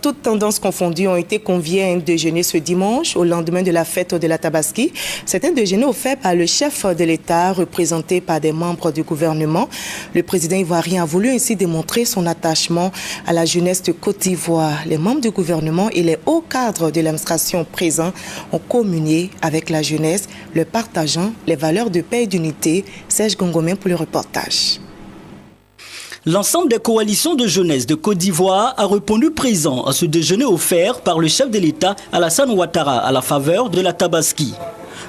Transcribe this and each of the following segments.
Toutes tendances confondues ont été conviées à un déjeuner ce dimanche, au lendemain de la fête de la Tabaski. C'est un déjeuner offert par le chef de l'État, représenté par des membres du gouvernement. Le président ivoirien a voulu ainsi démontrer son attachement à la jeunesse de Côte d'Ivoire. Les membres du gouvernement et les hauts cadres de l'administration présents ont communié avec la jeunesse, leur partageant les valeurs de paix et d'unité. Serge Gongomen pour le reportage. L'ensemble des coalitions de jeunesse de Côte d'Ivoire a répondu présent à ce déjeuner offert par le chef de l'État Alassane Ouattara à la faveur de la Tabaski.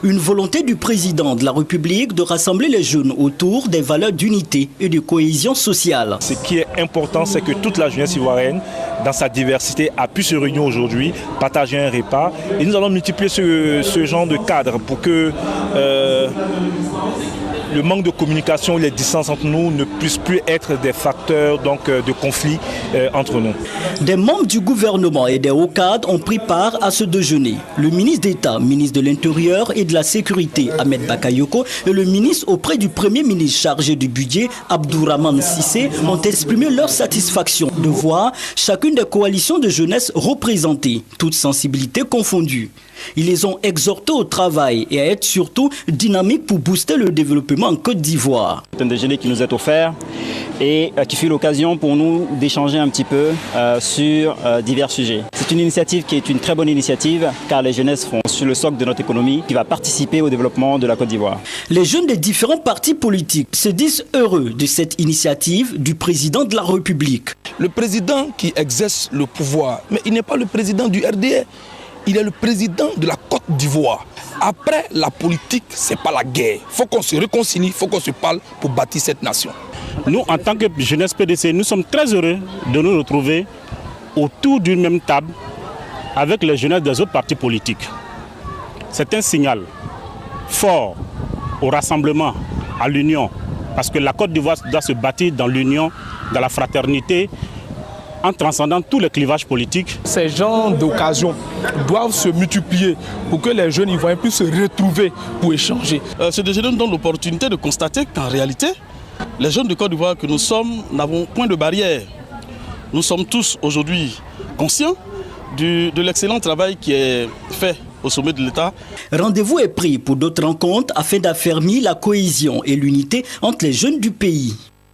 Une volonté du président de la République de rassembler les jeunes autour des valeurs d'unité et de cohésion sociale. Ce qui est important, c'est que toute la jeunesse ivoirienne, dans sa diversité, a pu se réunir aujourd'hui, partager un repas. Et nous allons multiplier ce genre de cadre pour que le manque de communication, les distances entre nous ne puissent plus être des facteurs de conflit entre nous. Des membres du gouvernement et des hauts cadres ont pris part à ce déjeuner. Le ministre d'État, ministre de l'Intérieur et de la Sécurité, Ahmed Bakayoko, et le ministre auprès du Premier ministre chargé du budget, Abdourahmane Cissé, ont exprimé leur satisfaction de voir chacune des coalitions de jeunesse représentées, toutes sensibilités confondues. Ils les ont exhortés au travail et à être surtout dynamiques pour booster le développement en Côte d'Ivoire. C'est un déjeuner qui nous est offert et qui fut l'occasion pour nous d'échanger un petit peu sur divers sujets. C'est une initiative qui est une très bonne initiative car les jeunesses font sur le socle de notre économie qui va participer au développement de la Côte d'Ivoire. Les jeunes des différents partis politiques se disent heureux de cette initiative du président de la République. Le président qui exerce le pouvoir, mais il n'est pas le président du RDA. Il est le président de la Côte d'Ivoire. Après la politique, ce n'est pas la guerre. Il faut qu'on se réconcilie, il faut qu'on se parle pour bâtir cette nation. Nous, en tant que jeunesse PDC, nous sommes très heureux de nous retrouver autour d'une même table avec les jeunesses des autres partis politiques. C'est un signal fort au rassemblement, à l'union, parce que la Côte d'Ivoire doit se bâtir dans l'union, dans la fraternité, en transcendant tous les clivages politiques. Ces genres d'occasions doivent se multiplier pour que les jeunes ivoiriens puissent se retrouver pour échanger. Ce déjeuner nous donne l'opportunité de constater qu'en réalité, les jeunes de Côte d'Ivoire que nous sommes n'avons point de barrière. Nous sommes tous aujourd'hui conscients de l'excellent travail qui est fait au sommet de l'État. Rendez-vous est pris pour d'autres rencontres afin d'affermir la cohésion et l'unité entre les jeunes du pays.